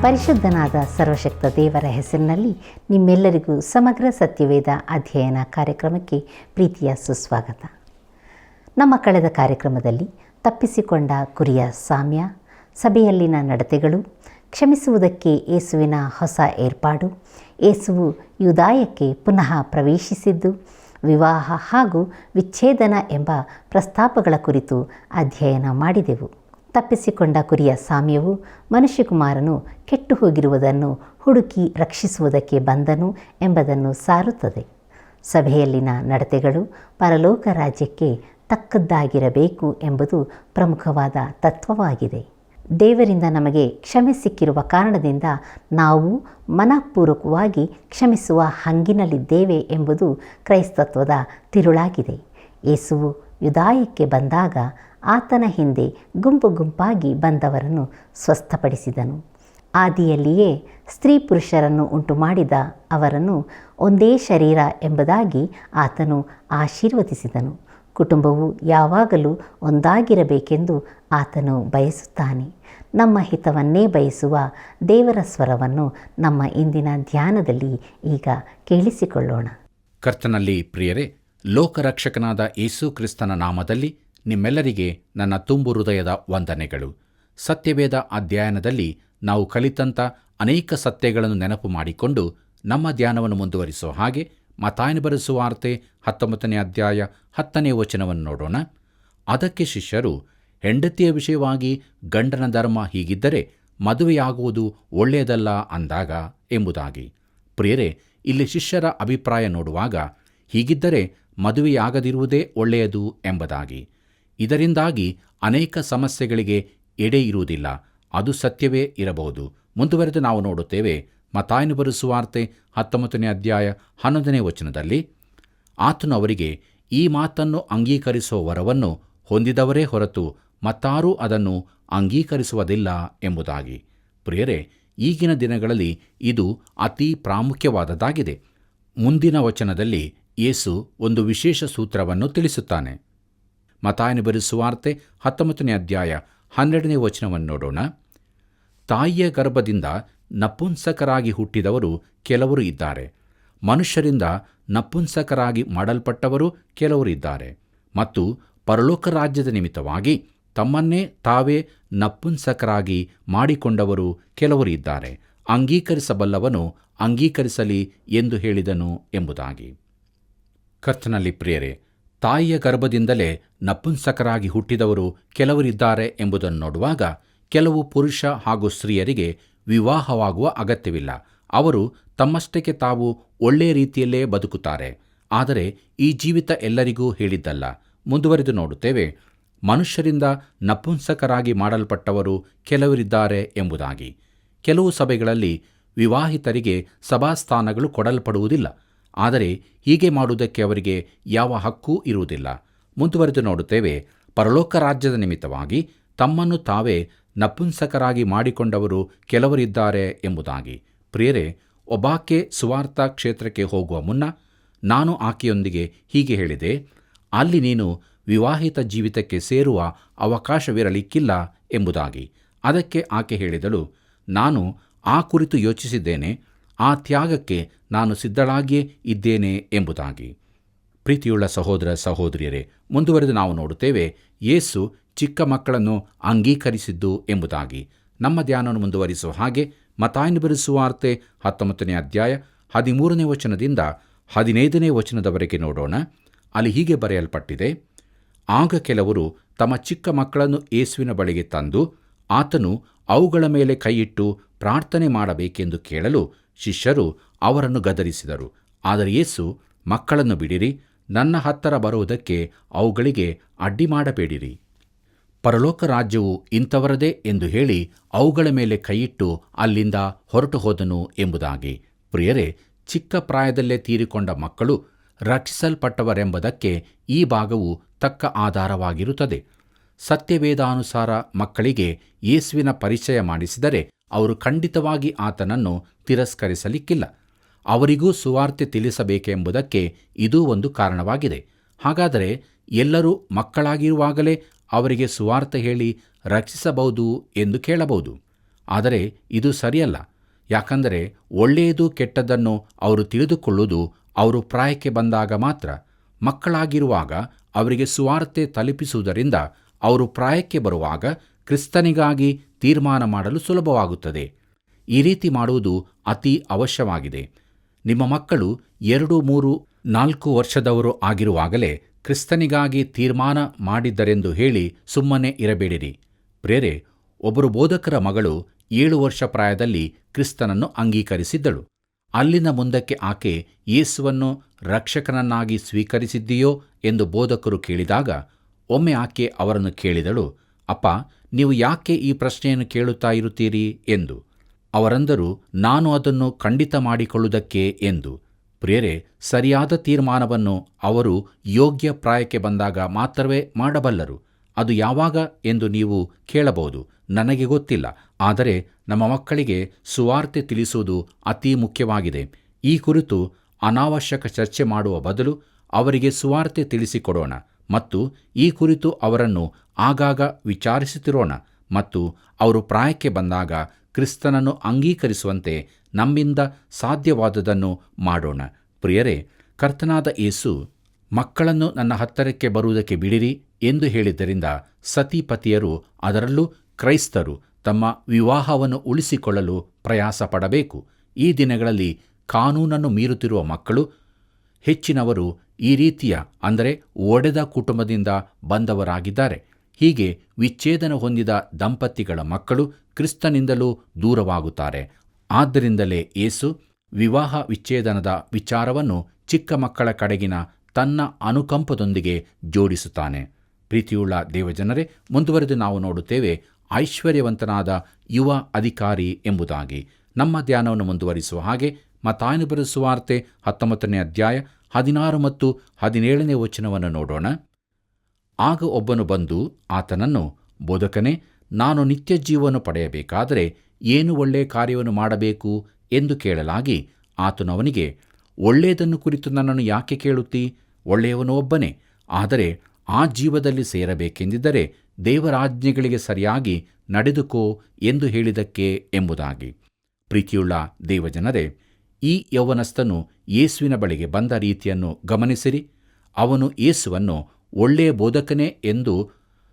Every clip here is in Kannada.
ಪರಿಶುದ್ಧನಾದ ಸರ್ವಶಕ್ತ ದೇವರ ಹೆಸರಿನಲ್ಲಿ ನಿಮ್ಮೆಲ್ಲರಿಗೂ ಸಮಗ್ರ ಸತ್ಯವೇದ ಅಧ್ಯಯನ ಕಾರ್ಯಕ್ರಮಕ್ಕೆ ಪ್ರೀತಿಯ ಸುಸ್ವಾಗತ. ನಮ್ಮ ಕಳೆದ ಕಾರ್ಯಕ್ರಮದಲ್ಲಿ ತಪ್ಪಿಸಿಕೊಂಡ ಕುರಿಯ ಸಾಮ್ಯ, ಸಭೆಯಲ್ಲಿನ ನಡತೆಗಳು, ಕ್ಷಮಿಸುವುದಕ್ಕೆ ಯೇಸುವಿನ ಹೊಸ ಏರ್ಪಾಡು, ಯೇಸುವು ಯೂದಾಯಕ್ಕೆ ಪುನಃ ಪ್ರವೇಶಿಸಿದ್ದು, ವಿವಾಹ ಹಾಗೂ ವಿಚ್ಛೇದನ ಎಂಬ ಪ್ರಸ್ತಾಪಗಳ ಕುರಿತು ಅಧ್ಯಯನ ಮಾಡಿದೆವು. ತಪ್ಪಿಸಿಕೊಂಡ ಕುರಿಯ ಸಾಮ್ಯವು ಮನುಷ್ಯಕುಮಾರನು ಕೆಟ್ಟು ಹೋಗಿರುವುದನ್ನು ಹುಡುಕಿ ರಕ್ಷಿಸುವುದಕ್ಕೆ ಬಂದನು ಎಂಬುದನ್ನು ಸಾರುತ್ತದೆ. ಸಭೆಯಲ್ಲಿನ ನಡತೆಗಳು ಪರಲೋಕ ರಾಜ್ಯಕ್ಕೆ ತಕ್ಕದ್ದಾಗಿರಬೇಕು ಎಂಬುದು ಪ್ರಮುಖವಾದ ತತ್ವವಾಗಿದೆ. ದೇವರಿಂದ ನಮಗೆ ಕ್ಷಮೆ ಸಿಕ್ಕಿರುವ ಕಾರಣದಿಂದ ನಾವು ಮನಃಪೂರ್ವಕವಾಗಿ ಕ್ಷಮಿಸುವ ಹಂಗಿನಲ್ಲಿದ್ದೇವೆ ಎಂಬುದು ಕ್ರೈಸ್ತತ್ವದ ತಿರುಳಾಗಿದೆ. ಯೇಸುವು ಯೂದಾಯಕ್ಕೆ ಬಂದಾಗ ಆತನ ಹಿಂದೆ ಗುಂಪು ಗುಂಪಾಗಿ ಬಂದವರನ್ನು ಸ್ವಸ್ಥಪಡಿಸಿದನು. ಆದಿಯಲ್ಲಿಯೇ ಸ್ತ್ರೀ ಪುರುಷರನ್ನು ಉಂಟು ಮಾಡಿದ ಅವರನ್ನು ಒಂದೇ ಶರೀರ ಎಂಬುದಾಗಿ ಆತನು ಆಶೀರ್ವದಿಸಿದನು. ಕುಟುಂಬವು ಯಾವಾಗಲೂ ಒಂದಾಗಿರಬೇಕೆಂದು ಆತನು ಬಯಸುತ್ತಾನೆ. ನಮ್ಮ ಹಿತವನ್ನೇ ಬಯಸುವ ದೇವರ ಸ್ವರವನ್ನು ನಮ್ಮ ಇಂದಿನ ಧ್ಯಾನದಲ್ಲಿ ಈಗ ಕೇಳಿಸಿಕೊಳ್ಳೋಣ. ಕರ್ತನಲ್ಲಿ ಪ್ರಿಯರೇ, ಲೋಕರಕ್ಷಕನಾದ ಯೇಸು ಕ್ರಿಸ್ತನ ನಾಮದಲ್ಲಿ ನಿಮ್ಮೆಲ್ಲರಿಗೆ ನನ್ನ ತುಂಬು ಹೃದಯದ ವಂದನೆಗಳು. ಸತ್ಯವೇದ ಅಧ್ಯಯನದಲ್ಲಿ ನಾವು ಕಲಿತಂಥ ಅನೇಕ ಸತ್ಯಗಳನ್ನು ನೆನಪು ಮಾಡಿಕೊಂಡು ನಮ್ಮ ಧ್ಯಾನವನ್ನು ಮುಂದುವರಿಸೋ ಹಾಗೆ ಮತ್ತಾಯನ ಬರೆದ ಸುವಾರ್ತೆ 19ನೇ ಅಧ್ಯಾಯ 10ನೇ ವಚನವನ್ನು ನೋಡೋಣ. ಅದಕ್ಕೆ ಶಿಷ್ಯರು, ಹೆಂಡತಿಯ ವಿಷಯವಾಗಿ ಗಂಡನ ಧರ್ಮ ಹೀಗಿದ್ದರೆ ಮದುವೆಯಾಗುವುದು ಒಳ್ಳೆಯದಲ್ಲ ಅಂದಾಗ ಎಂಬುದಾಗಿ. ಪ್ರಿಯರೇ, ಇಲ್ಲಿ ಶಿಷ್ಯರ ಅಭಿಪ್ರಾಯ ನೋಡುವಾಗ ಹೀಗಿದ್ದರೆ ಮದುವೆಯಾಗದಿರುವುದೇ ಒಳ್ಳೆಯದು ಎಂಬುದಾಗಿ. ಇದರಿಂದಾಗಿ ಅನೇಕ ಸಮಸ್ಯೆಗಳಿಗೆ ಎಡೆ ಇರುವುದಿಲ್ಲ. ಅದು ಸತ್ಯವೇ ಇರಬಹುದು. ಮುಂದುವರೆದು ನಾವು ನೋಡುತ್ತೇವೆ ಮತ್ತಾಯನ ಬರೆದ ಸುವಾರ್ತೆ 19ನೇ ಅಧ್ಯಾಯ 11ನೇ ವಚನದಲ್ಲಿ, ಆತನು ಅವರಿಗೆ, ಈ ಮಾತನ್ನು ಅಂಗೀಕರಿಸುವ ವರವನ್ನು ಹೊಂದಿದವರೇ ಹೊರತು ಮತ್ತಾರೂ ಅದನ್ನು ಅಂಗೀಕರಿಸುವುದಿಲ್ಲ ಎಂಬುದಾಗಿ. ಪ್ರಿಯರೇ, ಈಗಿನ ದಿನಗಳಲ್ಲಿ ಇದು ಅತಿ ಪ್ರಾಮುಖ್ಯವಾದದ್ದಾಗಿದೆ. ಮುಂದಿನ ವಚನದಲ್ಲಿ ಯೇಸು ಒಂದು ವಿಶೇಷ ಸೂತ್ರವನ್ನು ತಿಳಿಸುತ್ತಾನೆ. ಮತ್ತಾಯನ ಬರೆದ ಸುವಾರ್ತೆ 19ನೇ ಅಧ್ಯಾಯ 12ನೇ ವಚನವನ್ನು ನೋಡೋಣ. ತಾಯಿಯ ಗರ್ಭದಿಂದ ನಪುಂಸಕರಾಗಿ ಹುಟ್ಟಿದವರು ಕೆಲವರು ಇದ್ದಾರೆ, ಮನುಷ್ಯರಿಂದ ನಪುಂಸಕರಾಗಿ ಮಾಡಲ್ಪಟ್ಟವರು ಕೆಲವರು ಇದ್ದಾರೆ, ಮತ್ತು ಪರಲೋಕ ರಾಜ್ಯದ ನಿಮಿತ್ತವಾಗಿ ತಮ್ಮನ್ನೇ ತಾವೇ ನಪುಂಸಕರಾಗಿ ಮಾಡಿಕೊಂಡವರು ಕೆಲವರು ಇದ್ದಾರೆ. ಅಂಗೀಕರಿಸಬಲ್ಲವನು ಅಂಗೀಕರಿಸಲಿ ಎಂದು ಹೇಳಿದನು ಎಂಬುದಾಗಿ. ಕರ್ತನಲ್ಲಿ ಪ್ರಿಯರೇ, ತಾಯಿಯ ಗರ್ಭದಿಂದಲೇ ನಪುಂಸಕರಾಗಿ ಹುಟ್ಟಿದವರು ಕೆಲವರಿದ್ದಾರೆ ಎಂಬುದನ್ನು ನೋಡುವಾಗ ಕೆಲವು ಪುರುಷ ಹಾಗೂ ಸ್ತ್ರೀಯರಿಗೆ ವಿವಾಹವಾಗುವ ಅಗತ್ಯವಿಲ್ಲ. ಅವರು ತಮ್ಮಷ್ಟಕ್ಕೆ ತಾವು ಒಳ್ಳೆಯ ರೀತಿಯಲ್ಲೇ ಬದುಕುತ್ತಾರೆ. ಆದರೆ ಈ ಜೀವಿತ ಎಲ್ಲರಿಗೂ ಹೇಳಿದ್ದಲ್ಲ. ಮುಂದುವರೆದು ನೋಡುತ್ತೇವೆ, ಮನುಷ್ಯರಿಂದ ನಪುಂಸಕರಾಗಿ ಮಾಡಲ್ಪಟ್ಟವರು ಕೆಲವರಿದ್ದಾರೆ ಎಂಬುದಾಗಿ. ಕೆಲವು ಸಭೆಗಳಲ್ಲಿ ವಿವಾಹಿತರಿಗೆ ಸಭಾಸ್ಥಾನಗಳು ಕೊಡಲ್ಪಡುವುದಿಲ್ಲ. ಆದರೆ ಹೀಗೆ ಮಾಡುವುದಕ್ಕೆ ಅವರಿಗೆ ಯಾವ ಹಕ್ಕೂ ಇರುವುದಿಲ್ಲ. ಮುಂದುವರೆದು ನೋಡುತ್ತೇವೆ, ಪರಲೋಕ ರಾಜ್ಯದ ನಿಮಿತ್ತವಾಗಿ ತಮ್ಮನ್ನು ತಾವೇ ನಪುಂಸಕರಾಗಿ ಮಾಡಿಕೊಂಡವರು ಕೆಲವರಿದ್ದಾರೆ ಎಂಬುದಾಗಿ. ಪ್ರಿಯರೇ, ಒಬ್ಬಾಕೆ ಸುವಾರ್ಥ ಕ್ಷೇತ್ರಕ್ಕೆ ಹೋಗುವ ಮುನ್ನ ನಾನು ಆಕೆಯೊಂದಿಗೆ ಹೀಗೆ ಹೇಳಿದೆ, ಅಲ್ಲಿ ನೀನು ವಿವಾಹಿತ ಜೀವಿತಕ್ಕೆ ಸೇರುವ ಅವಕಾಶವಿರಲಿಕ್ಕಿಲ್ಲ ಎಂಬುದಾಗಿ. ಅದಕ್ಕೆ ಆಕೆ ಹೇಳಿದಳು, ನಾನು ಆ ಕುರಿತು ಯೋಚಿಸಿದ್ದೇನೆ, ಆ ತ್ಯಾಗಕ್ಕೆ ನಾನು ಸಿದ್ಧಳಾಗಿಯೇ ಇದ್ದೇನೆ ಎಂಬುದಾಗಿ. ಪ್ರೀತಿಯುಳ್ಳ ಸಹೋದರ ಸಹೋದರಿಯರೇ, ಮುಂದುವರೆದು ನಾವು ನೋಡುತ್ತೇವೆ ಯೇಸು ಚಿಕ್ಕ ಮಕ್ಕಳನ್ನು ಅಂಗೀಕರಿಸಿದ್ದು ಎಂಬುದಾಗಿ. ನಮ್ಮ ಧ್ಯಾನವನ್ನು ಮುಂದುವರಿಸುವ ಹಾಗೆ ಮತ್ತಾಯನ ಬರೆದ ಸುವಾರ್ತೆ 19ನೇ ಅಧ್ಯಾಯ 13ನೇ ವಚನದಿಂದ 15ನೇ ವಚನದವರೆಗೆ ನೋಡೋಣ. ಅಲ್ಲಿ ಹೀಗೆ ಬರೆಯಲ್ಪಟ್ಟಿದೆ, ಆಗ ಕೆಲವರು ತಮ್ಮ ಚಿಕ್ಕ ಮಕ್ಕಳನ್ನು ಯೇಸುವಿನ ಬಳಿಗೆ ತಂದು ಆತನು ಅವುಗಳ ಮೇಲೆ ಕೈಯಿಟ್ಟು ಪ್ರಾರ್ಥನೆ ಮಾಡಬೇಕೆಂದು ಕೇಳಲು ಶಿಷ್ಯರು ಅವರನ್ನು ಗದರಿಸಿದರು. ಆದರೆ ಯೇಸು, ಮಕ್ಕಳನ್ನು ಬಿಡಿರಿ, ನನ್ನ ಹತ್ತಿರ ಬರುವುದಕ್ಕೆ ಅವುಗಳಿಗೆ ಅಡ್ಡಿ ಮಾಡಬೇಡಿರಿ. ಪರಲೋಕ ರಾಜ್ಯವು ಇಂಥವರದೇ ಎಂದು ಹೇಳಿ ಅವುಗಳ ಮೇಲೆ ಕೈಯಿಟ್ಟು ಅಲ್ಲಿಂದ ಹೊರಟು ಹೋದನು ಎಂಬುದಾಗಿ. ಪ್ರಿಯರೇ, ಚಿಕ್ಕ ಪ್ರಾಯದಲ್ಲೇ ತೀರಿಕೊಂಡ ಮಕ್ಕಳು ರಕ್ಷಿಸಲ್ಪಟ್ಟವರೆಂಬುದಕ್ಕೆ ಈ ಭಾಗವು ತಕ್ಕ ಆಧಾರವಾಗಿರುತ್ತದೆ. ಸತ್ಯವೇದಾನುಸಾರ ಮಕ್ಕಳಿಗೆ ಯೇಸುವಿನ ಪರಿಚಯ ಮಾಡಿಸಿದರೆ ಅವರು ಖಂಡಿತವಾಗಿ ಆತನನ್ನು ತಿರಸ್ಕರಿಸಲಿಕ್ಕಿಲ್ಲ. ಅವರಿಗೂ ಸುವಾರ್ತೆ ತಿಳಿಸಬೇಕೆಂಬುದಕ್ಕೆ ಇದೂ ಒಂದು ಕಾರಣವಾಗಿದೆ. ಹಾಗಾದರೆ ಎಲ್ಲರೂ ಮಕ್ಕಳಾಗಿರುವಾಗಲೇ ಅವರಿಗೆ ಸುವಾರ್ತೆ ಹೇಳಿ ರಕ್ಷಿಸಬಹುದು ಎಂದು ಕೇಳಬಹುದು. ಆದರೆ ಇದು ಸರಿಯಲ್ಲ. ಯಾಕಂದರೆ ಒಳ್ಳೆಯದು ಕೆಟ್ಟದ್ದನ್ನು ಅವರು ತಿಳಿದುಕೊಳ್ಳುವುದು ಅವರು ಪ್ರಾಯಕ್ಕೆ ಬಂದಾಗ ಮಾತ್ರ. ಮಕ್ಕಳಾಗಿರುವಾಗ ಅವರಿಗೆ ಸುವಾರ್ತೆ ತಲುಪಿಸುವುದರಿಂದ ಅವರು ಪ್ರಾಯಕ್ಕೆ ಬರುವಾಗ ಕ್ರಿಸ್ತನಿಗಾಗಿ ತೀರ್ಮಾನ ಮಾಡಲು ಸುಲಭವಾಗುತ್ತದೆ. ಈ ರೀತಿ ಮಾಡುವುದು ಅತಿ ಅವಶ್ಯವಾಗಿದೆ. ನಿಮ್ಮ ಮಕ್ಕಳು 2, 3, 4 ವರ್ಷದವರು ಆಗಿರುವಾಗಲೇ ಕ್ರಿಸ್ತನಿಗಾಗಿ ತೀರ್ಮಾನ ಮಾಡಿದ್ದರೆಂದು ಹೇಳಿ ಸುಮ್ಮನೆ ಇರಬೇಡಿರಿ. ಪ್ರಿಯರೇ, ಒಬ್ಬರು ಬೋಧಕರ ಮಗಳು 7 ವರ್ಷ ಪ್ರಾಯದಲ್ಲಿ ಕ್ರಿಸ್ತನನ್ನು ಅಂಗೀಕರಿಸಿದ್ದಳು. ಅಲ್ಲಿನ ಮುಂದಕ್ಕೆ ಆಕೆ ಯೇಸುವನ್ನು ರಕ್ಷಕನನ್ನಾಗಿ ಸ್ವೀಕರಿಸಿದ್ದೀಯೋ ಎಂದು ಬೋಧಕರು ಕೇಳಿದಾಗ ಒಮ್ಮೆ ಆಕೆ ಅವರನ್ನು ಕೇಳಿದಳು, ಅಪ್ಪ, ನೀವು ಯಾಕೆ ಈ ಪ್ರಶ್ನೆಯನ್ನು ಕೇಳುತ್ತಾ ಇರುತ್ತೀರಿ ಎಂದು. ಅವರಂದರು, ನಾನು ಅದನ್ನು ಖಂಡಿತ ಮಾಡಿಕೊಳ್ಳುವುದಕ್ಕೆ ಎಂದು. ಪ್ರಿಯರೇ, ಸರಿಯಾದ ತೀರ್ಮಾನವನ್ನು ಅವರು ಯೋಗ್ಯ ಪ್ರಾಯಕ್ಕೆ ಬಂದಾಗ ಮಾತ್ರವೇ ಮಾಡಬಲ್ಲರು. ಅದು ಯಾವಾಗ ಎಂದು ನೀವು ಕೇಳಬಹುದು. ನನಗೆ ಗೊತ್ತಿಲ್ಲ. ಆದರೆ ನಮ್ಮ ಮಕ್ಕಳಿಗೆ ಸುವಾರ್ತೆ ತಿಳಿಸುವುದು ಅತಿ ಮುಖ್ಯವಾಗಿದೆ. ಈ ಕುರಿತು ಅನಾವಶ್ಯಕ ಚರ್ಚೆ ಮಾಡುವ ಬದಲು ಅವರಿಗೆ ಸುವಾರ್ತೆ ತಿಳಿಸಿಕೊಡೋಣ ಮತ್ತು ಈ ಕುರಿತು ಅವರನ್ನು ಆಗಾಗ ವಿಚಾರಿಸುತ್ತಿರೋಣ ಮತ್ತು ಅವರು ಪ್ರಾಯಕ್ಕೆ ಬಂದಾಗ ಕ್ರಿಸ್ತನನ್ನು ಅಂಗೀಕರಿಸುವಂತೆ ನಮ್ಮಿಂದ ಸಾಧ್ಯವಾದುದನ್ನು ಮಾಡೋಣ. ಪ್ರಿಯರೇ, ಕರ್ತನಾದ ಯೇಸು ಮಕ್ಕಳನ್ನು ನನ್ನ ಹತ್ತಿರಕ್ಕೆ ಬರುವುದಕ್ಕೆ ಬಿಡಿರಿ ಎಂದು ಹೇಳಿದ್ದರಿಂದ ಸತಿಪತಿಯರು, ಅದರಲ್ಲೂ ಕ್ರೈಸ್ತರು, ತಮ್ಮ ವಿವಾಹವನ್ನು ಉಳಿಸಿಕೊಳ್ಳಲು ಪ್ರಯಾಸ ಪಡಬೇಕು. ಈ ದಿನಗಳಲ್ಲಿ ಕಾನೂನನ್ನು ಮೀರುತ್ತಿರುವ ಮಕ್ಕಳು ಹೆಚ್ಚಿನವರು ಈ ರೀತಿಯ, ಅಂದರೆ ಒಡೆದ ಕುಟುಂಬದಿಂದ ಬಂದವರಾಗಿದ್ದಾರೆ. ಹೀಗೆ ವಿಚ್ಛೇದನ ಹೊಂದಿದ ದಂಪತಿಗಳ ಮಕ್ಕಳು ಕ್ರಿಸ್ತನಿಂದಲೂ ದೂರವಾಗುತ್ತಾರೆ. ಆದ್ದರಿಂದಲೇ ಯೇಸು ವಿವಾಹ ವಿಚ್ಛೇದನದ ವಿಚಾರವನ್ನು ಚಿಕ್ಕ ಮಕ್ಕಳ ಕಡೆಗಿನ ತನ್ನ ಅನುಕಂಪದೊಂದಿಗೆ ಜೋಡಿಸುತ್ತಾನೆ. ಪ್ರೀತಿಯುಳ್ಳ ದೇವಜನರೇ, ಮುಂದುವರೆದು ನಾವು ನೋಡುತ್ತೇವೆ ಐಶ್ವರ್ಯವಂತನಾದ ಯುವ ಅಧಿಕಾರಿ ಎಂಬುದಾಗಿ. ನಮ್ಮ ಧ್ಯಾನವನ್ನು ಮುಂದುವರಿಸುವ ಹಾಗೆ ಮತ್ತಾಯನು ಬರೆದ ಸುವಾರ್ತೆ 19ನೇ ಅಧ್ಯಾಯ 16 ಮತ್ತು 17ನೇ ವಚನವನ್ನು ನೋಡೋಣ. ಆಗ ಒಬ್ಬನು ಬಂದು ಆತನನ್ನು, ಬೋಧಕನೇ, ನಾನು ನಿತ್ಯ ಜೀವವನ್ನು ಪಡೆಯಬೇಕಾದರೆ ಏನು ಒಳ್ಳೆಯ ಕಾರ್ಯವನ್ನು ಮಾಡಬೇಕು ಎಂದು ಕೇಳಲಾಗಿ, ಆತನು ಅವನಿಗೆ, ಒಳ್ಳೆಯದನ್ನು ಕುರಿತು ನನ್ನನ್ನು ಯಾಕೆ ಕೇಳುತ್ತೀ? ಒಳ್ಳೆಯವನು ಒಬ್ಬನೇ. ಆದರೆ ಆ ಜೀವದಲ್ಲಿ ಸೇರಬೇಕೆಂದಿದ್ದರೆ ದೇವರಾಜ್ಞೆಗಳಿಗೆ ಸರಿಯಾಗಿ ನಡೆದುಕೋ ಎಂದು ಹೇಳಿದಕ್ಕೆ ಎಂಬುದಾಗಿ. ಪ್ರೀತಿಯುಳ್ಳ ದೇವಜನರೇ, ಈ ಯೌವನಸ್ಥನು ಯೇಸುವಿನ ಬಳಿಗೆ ಬಂದ ರೀತಿಯನ್ನು ಗಮನಿಸಿರಿ. ಅವನು ಯೇಸುವನ್ನು ಒಳ್ಳೆಯ ಬೋಧಕನೇ ಎಂದು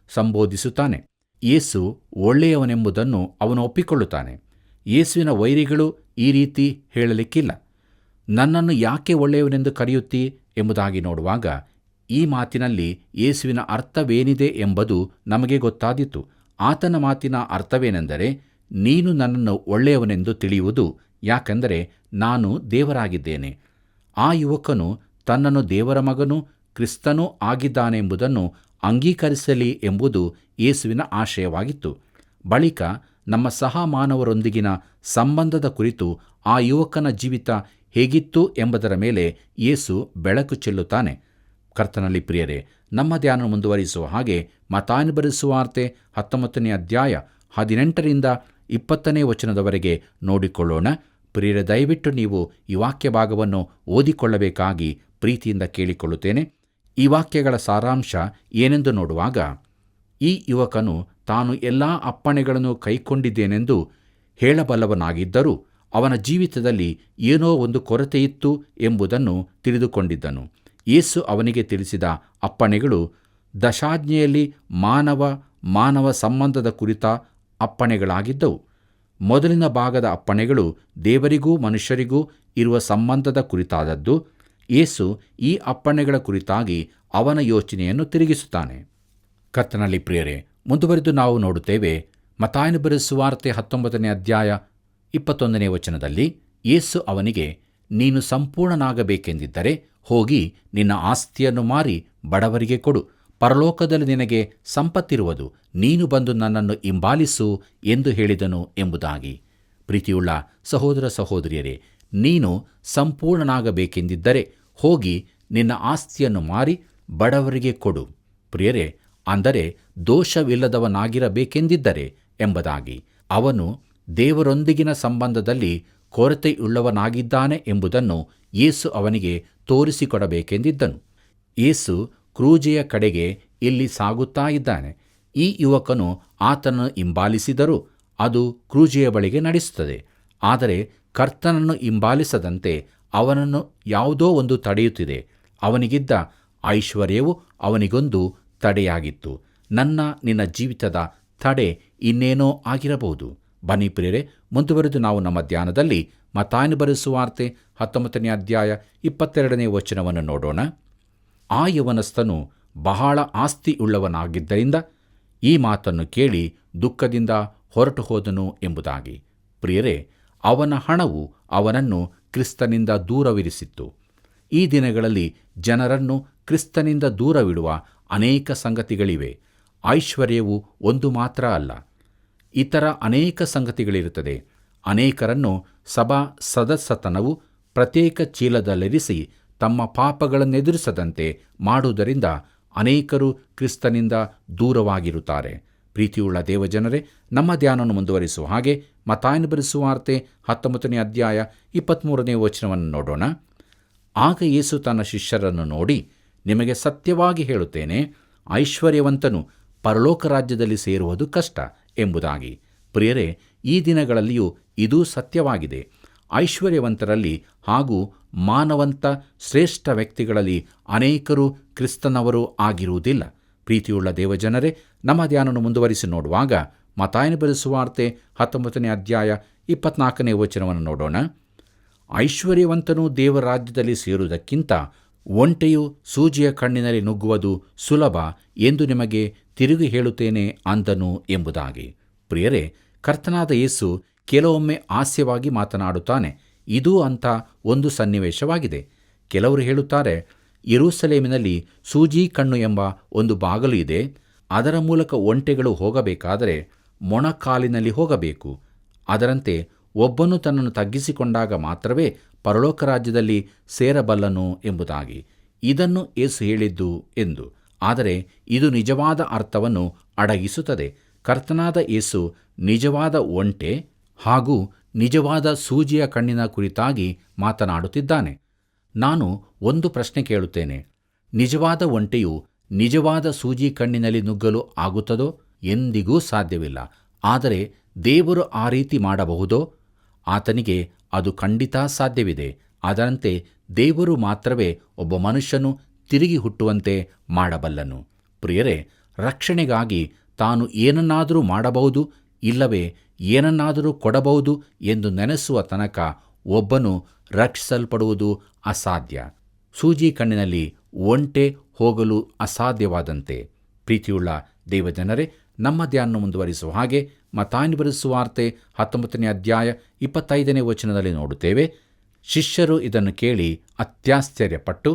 ಸಂಬೋಧಿಸುತ್ತಾನೆ. ಯೇಸು ಒಳ್ಳೆಯವನೆಂಬುದನ್ನು ಅವನು ಒಪ್ಪಿಕೊಳ್ಳುತ್ತಾನೆ. ಯೇಸುವಿನ ವೈರಿಗಳು ಈ ರೀತಿ ಹೇಳಲಿಕ್ಕಿಲ್ಲ. ನನ್ನನ್ನು ಯಾಕೆ ಒಳ್ಳೆಯವನೆಂದು ಕರೆಯುತ್ತೀ ಎಂಬುದಾಗಿ ನೋಡುವಾಗ ಈ ಮಾತಿನಲ್ಲಿ ಯೇಸುವಿನ ಅರ್ಥವೇನಿದೆ ಎಂಬುದು ನಮಗೆ ಗೊತ್ತಾದೀತು. ಆತನ ಮಾತಿನ ಅರ್ಥವೇನೆಂದರೆ, ನೀನು ನನ್ನನ್ನು ಒಳ್ಳೆಯವನೆಂದು ತಿಳಿಯುವುದು, ಯಾಕೆಂದರೆ ನಾನು ದೇವರಾಗಿದ್ದೇನೆ. ಆ ಯುವಕನು ತನ್ನನ್ನು ದೇವರ ಮಗನೂ ಕ್ರಿಸ್ತನೂ ಆಗಿದ್ದಾನೆಂಬುದನ್ನು ಅಂಗೀಕರಿಸಲಿ ಎಂಬುದು ಯೇಸುವಿನ ಆಶಯವಾಗಿತ್ತು. ಬಳಿಕ ನಮ್ಮ ಸಹಮಾನವರೊಂದಿಗಿನ ಸಂಬಂಧದ ಕುರಿತು ಆ ಯುವಕನ ಜೀವಿತ ಹೇಗಿತ್ತು ಎಂಬುದರ ಮೇಲೆ ಯೇಸು ಬೆಳಕು ಚೆಲ್ಲುತ್ತಾನೆ. ಕರ್ತನಲ್ಲಿ ಪ್ರಿಯರೇ, ನಮ್ಮ ಧ್ಯಾನ ಮುಂದುವರಿಸುವ ಹಾಗೆ ಮತ್ತಾಯನು ಬರೆದ ಸುವಾರ್ತೆ 19ನೇ ಅಧ್ಯಾಯ 18ರಿಂದ 20ನೇ ವಚನದವರೆಗೆ ನೋಡಿಕೊಳ್ಳೋಣ. ಪ್ರಿಯರೇ, ದಯವಿಟ್ಟು ನೀವು ಈ ವಾಕ್ಯ ಭಾಗವನ್ನು ಓದಿಕೊಳ್ಳಬೇಕಾಗಿ ಪ್ರೀತಿಯಿಂದ ಕೇಳಿಕೊಳ್ಳುತ್ತೇನೆ. ಈ ವಾಕ್ಯಗಳ ಸಾರಾಂಶ ಏನೆಂದು ನೋಡುವಾಗ, ಈ ಯುವಕನು ತಾನು ಎಲ್ಲ ಅಪ್ಪಣೆಗಳನ್ನು ಕೈಕೊಂಡಿದ್ದೇನೆಂದು ಹೇಳಬಲ್ಲವನಾಗಿದ್ದರೂ ಅವನ ಜೀವಿತದಲ್ಲಿ ಏನೋ ಒಂದು ಕೊರತೆಯಿತ್ತು ಎಂಬುದನ್ನು ತಿಳಿದುಕೊಂಡಿದ್ದನು. ಯೇಸು ಅವನಿಗೆ ತಿಳಿಸಿದ ಅಪ್ಪಣೆಗಳು ದಶಾಜ್ಞೆಯಲ್ಲಿ ಮಾನವ ಸಂಬಂಧದ ಕುರಿತ ಅಪ್ಪಣೆಗಳಾಗಿದ್ದವು. ಮೊದಲಿನ ಭಾಗದ ಅಪ್ಪಣೆಗಳು ದೇವರಿಗೂ ಮನುಷ್ಯರಿಗೂ ಇರುವ ಸಂಬಂಧದ ಕುರಿತಾದದ್ದು. ಯೇಸು ಈ ಅಪ್ಪಣೆಗಳ ಕುರಿತಾಗಿ ಅವನ ಯೋಚನೆಯನ್ನು ತಿರುಗಿಸುತ್ತಾನೆ. ಕರ್ತನಲ್ಲಿ ಪ್ರಿಯರೇ, ಮುಂದುವರೆದು ನಾವು ನೋಡುತ್ತೇವೆ ಮತ್ತಾಯನು ಬರೆದ ಸುವಾರ್ತೆ 19ನೇ ಅಧ್ಯಾಯ 21ನೇ ವಚನದಲ್ಲಿ, ಯೇಸು ಅವನಿಗೆ, ನೀನು ಸಂಪೂರ್ಣನಾಗಬೇಕೆಂದಿದ್ದರೆ ಹೋಗಿ ನಿನ್ನ ಆಸ್ತಿಯನ್ನು ಮಾರಿ ಬಡವರಿಗೆ ಕೊಡು, ಪರಲೋಕದಲ್ಲಿ ನಿನಗೆ ಸಂಪತ್ತಿರುವುದು, ನೀನು ಬಂದು ನನ್ನನ್ನು ಹಿಂಬಾಲಿಸು ಎಂದು ಹೇಳಿದನು ಎಂಬುದಾಗಿ. ಪ್ರೀತಿಯುಳ್ಳ ಸಹೋದರ ಸಹೋದರಿಯರೇ, ನೀನು ಸಂಪೂರ್ಣನಾಗಬೇಕೆಂದಿದ್ದರೆ ಹೋಗಿ ನಿನ್ನ ಆಸ್ತಿಯನ್ನು ಮಾರಿ ಬಡವರಿಗೆ ಕೊಡು. ಪ್ರಿಯರೇ, ಅಂದರೆ ದೋಷವಿಲ್ಲದವನಾಗಿರಬೇಕೆಂದಿದ್ದರೆ ಎಂಬುದಾಗಿ. ಅವನು ದೇವರೊಂದಿಗಿನ ಸಂಬಂಧದಲ್ಲಿ ಕೊರತೆಯುಳ್ಳವನಾಗಿದ್ದಾನೆ ಎಂಬುದನ್ನು ಯೇಸು ಅವನಿಗೆ ತೋರಿಸಿಕೊಡಬೇಕೆಂದಿದ್ದನು. ಯೇಸು ಕ್ರೂಜೆಯ ಕಡೆಗೆ ಇಲ್ಲಿ ಸಾಗುತ್ತಾ ಇದ್ದಾನೆ. ಈ ಯುವಕನು ಆತನನ್ನು ಹಿಂಬಾಲಿಸಿದರೂ ಅದು ಕ್ರೂಜೆಯ ಬಳಿಗೆ ನಡೆಸುತ್ತದೆ. ಆದರೆ ಕರ್ತನನ್ನು ಹಿಂಬಾಲಿಸದಂತೆ ಅವನನ್ನು ಯಾವುದೋ ಒಂದು ತಡೆಯುತ್ತಿದೆ. ಅವನಿಗಿದ್ದ ಐಶ್ವರ್ಯವು ಅವನಿಗೊಂದು ತಡೆಯಾಗಿತ್ತು. ನಿನ್ನ ಜೀವಿತದ ತಡೆ ಇನ್ನೇನೋ ಆಗಿರಬಹುದು. ಬನ್ನಿ ಪ್ರಿಯರೇ, ಮುಂದುವರೆದು ನಾವು ನಮ್ಮ ಧ್ಯಾನದಲ್ಲಿ ಮತ್ತಾಯನು ಬರೆದ ಸುವಾರ್ತೆ 19ನೇ ಅಧ್ಯಾಯ 22ನೇ ವಚನವನ್ನು ನೋಡೋಣ. ಆ ಯವನಸ್ಥನು ಬಹಳ ಆಸ್ತಿಯುಳ್ಳವನಾಗಿದ್ದರಿಂದ ಈ ಮಾತನ್ನು ಕೇಳಿ ದುಃಖದಿಂದ ಹೊರಟು ಹೋದನು ಎಂಬುದಾಗಿ. ಪ್ರಿಯರೇ, ಅವನ ಹಣವು ಅವನನ್ನು ಕ್ರಿಸ್ತನಿಂದ ದೂರವಿರಿಸಿತ್ತು. ಈ ದಿನಗಳಲ್ಲಿ ಜನರನ್ನು ಕ್ರಿಸ್ತನಿಂದ ದೂರವಿಡುವ ಅನೇಕ ಸಂಗತಿಗಳಿವೆ. ಐಶ್ವರ್ಯವು ಒಂದು ಮಾತ್ರ ಅಲ್ಲ, ಇತರ ಅನೇಕ ಸಂಗತಿಗಳಿರುತ್ತದೆ. ಅನೇಕರನ್ನು ಸಭಾ ಸದಸ್ಯತನವು ಪ್ರತ್ಯೇಕ ಚೀಲದಲ್ಲಿರಿಸಿ ತಮ್ಮ ಪಾಪಗಳನ್ನೆದುರಿಸದಂತೆ ಮಾಡುವುದರಿಂದ ಅನೇಕರು ಕ್ರಿಸ್ತನಿಂದ ದೂರವಾಗಿರುತ್ತಾರೆ. ಪ್ರೀತಿಯುಳ್ಳ ದೇವಜನರೇ, ನಮ್ಮ ಧ್ಯಾನವನ್ನು ಮುಂದುವರಿಸುವ ಹಾಗೆ ಮತ್ತಾಯನು ಬರೆದ ಸುವಾರ್ತೆ 19ನೇ ಅಧ್ಯಾಯ 23ನೇ ವಚನವನ್ನು ನೋಡೋಣ. ಆಗ ಯೇಸು ತನ್ನ ಶಿಷ್ಯರನ್ನು ನೋಡಿ, ನಿಮಗೆ ಸತ್ಯವಾಗಿ ಹೇಳುತ್ತೇನೆ, ಐಶ್ವರ್ಯವಂತನು ಪರಲೋಕ ರಾಜ್ಯದಲ್ಲಿ ಸೇರುವುದು ಕಷ್ಟ ಎಂಬುದಾಗಿ. ಪ್ರಿಯರೇ, ಈ ದಿನಗಳಲ್ಲಿಯೂ ಇದೂ ಸತ್ಯವಾಗಿದೆ. ಐಶ್ವರ್ಯವಂತರಲ್ಲಿ ಹಾಗೂ ಮಾನವಂತ ಶ್ರೇಷ್ಠ ವ್ಯಕ್ತಿಗಳಲ್ಲಿ ಅನೇಕರು ಕ್ರಿಸ್ತನವರು ಆಗಿರುವುದಿಲ್ಲ. ಪ್ರೀತಿಯುಳ್ಳ ದೇವಜನರೇ, ನಮ್ಮ ಧ್ಯಾನವನ್ನು ಮುಂದುವರಿಸಿ ನೋಡುವಾಗ ಮತ್ತಾಯನು ಬರೆದ ಸುವಾರ್ತೆ 19ನೇ ಅಧ್ಯಾಯ 24ನೇ ವಚನವನ್ನು ನೋಡೋಣ. ಐಶ್ವರ್ಯವಂತನು ದೇವರ ರಾಜ್ಯದಲ್ಲಿ ಸೇರುವುದಕ್ಕಿಂತ ಒಂಟೆಯು ಸೂಜಿಯ ಕಣ್ಣಿನಲ್ಲಿ ನುಗ್ಗುವುದು ಸುಲಭ ಎಂದು ನಿಮಗೆ ತಿರುಗಿ ಹೇಳುತ್ತೇನೆ ಅಂದನು ಎಂಬುದಾಗಿ. ಪ್ರಿಯರೇ, ಕರ್ತನಾದ ಯೇಸು ಕೆಲವೊಮ್ಮೆ ಹಾಸ್ಯವಾಗಿ ಮಾತನಾಡುತ್ತಾನೆ. ಇದೂ ಅಂಥ ಒಂದು ಸನ್ನಿವೇಶವಾಗಿದೆ. ಕೆಲವರು ಹೇಳುತ್ತಾರೆ, ಯೆರೂಸಲೇಮಿನಲ್ಲಿ ಸೂಜಿ ಕಣ್ಣು ಎಂಬ ಒಂದು ಬಾಗಲು ಇದೆ. ಅದರ ಮೂಲಕ ಒಂಟೆಗಳು ಹೋಗಬೇಕಾದರೆ ಮೊಣಕಾಲಿನಲ್ಲಿ ಹೋಗಬೇಕು. ಅದರಂತೆ ಒಬ್ಬನು ತನ್ನನ್ನು ತಗ್ಗಿಸಿಕೊಂಡಾಗ ಮಾತ್ರವೇ ಪರಲೋಕ ರಾಜ್ಯದಲ್ಲಿ ಸೇರಬಲ್ಲನು ಎಂಬುದಾಗಿ. ಇದನ್ನು ಯೇಸು ಹೇಳಿದ್ದು ಎಂದು. ಆದರೆ ಇದು ನಿಜವಾದ ಅರ್ಥವನ್ನು ಅಡಗಿಸುತ್ತದೆ. ಕರ್ತನಾದ ಯೇಸು ನಿಜವಾದ ಒಂಟೆ ಹಾಗೂ ನಿಜವಾದ ಸೂಜಿಯ ಕಣ್ಣಿನ ಕುರಿತಾಗಿ ಮಾತನಾಡುತ್ತಿದ್ದಾನೆ. ನಾನು ಒಂದು ಪ್ರಶ್ನೆ ಕೇಳುತ್ತೇನೆ. ನಿಜವಾದ ಒಂಟೆಯು ನಿಜವಾದ ಸೂಜಿ ಕಣ್ಣಿನಲ್ಲಿ ನುಗ್ಗಲು ಆಗುತ್ತದೋ? ಎಂದಿಗೂ ಸಾಧ್ಯವಿಲ್ಲ. ಆದರೆ ದೇವರು ಆ ರೀತಿ ಮಾಡಬಹುದೋ? ಆತನಿಗೆ ಅದು ಖಂಡಿತ ಸಾಧ್ಯವಿದೆ. ಅದರಂತೆ ದೇವರು ಮಾತ್ರವೇ ಒಬ್ಬ ಮನುಷ್ಯನು ತಿರುಗಿ ಹುಟ್ಟುವಂತೆ ಮಾಡಬಲ್ಲನು. ಪ್ರಿಯರೇ, ರಕ್ಷಣೆಗಾಗಿ ತಾನು ಏನನ್ನಾದರೂ ಮಾಡಬಹುದು, ಇಲ್ಲವೇ ಏನನ್ನಾದರೂ ಕೊಡಬಹುದು ಎಂದು ನೆನೆಸುವ ತನಕ ಒಬ್ಬನು ರಕ್ಷಿಸಲ್ಪಡುವುದು ಅಸಾಧ್ಯ. ಸೂಜಿ ಕಣ್ಣಿನಲ್ಲಿ ಒಂಟೆ ಹೋಗಲು ಅಸಾಧ್ಯವಾದಂತೆ. ಪ್ರೀತಿಯುಳ್ಳ ದೇವಜನರೇ, ನಮ್ಮ ಧ್ಯಾನ ಮುಂದುವರಿಸುವ ಹಾಗೆ ಮತ್ತಾಯನು ಬರೆದ ಸುವಾರ್ತೆ 19ನೇ ಅಧ್ಯಾಯ 25ನೇ ವಚನದಲ್ಲಿ ನೋಡುತ್ತೇವೆ. ಶಿಷ್ಯರು ಇದನ್ನು ಕೇಳಿ ಅತ್ಯಾಶ್ಚರ್ಯಪಟ್ಟು,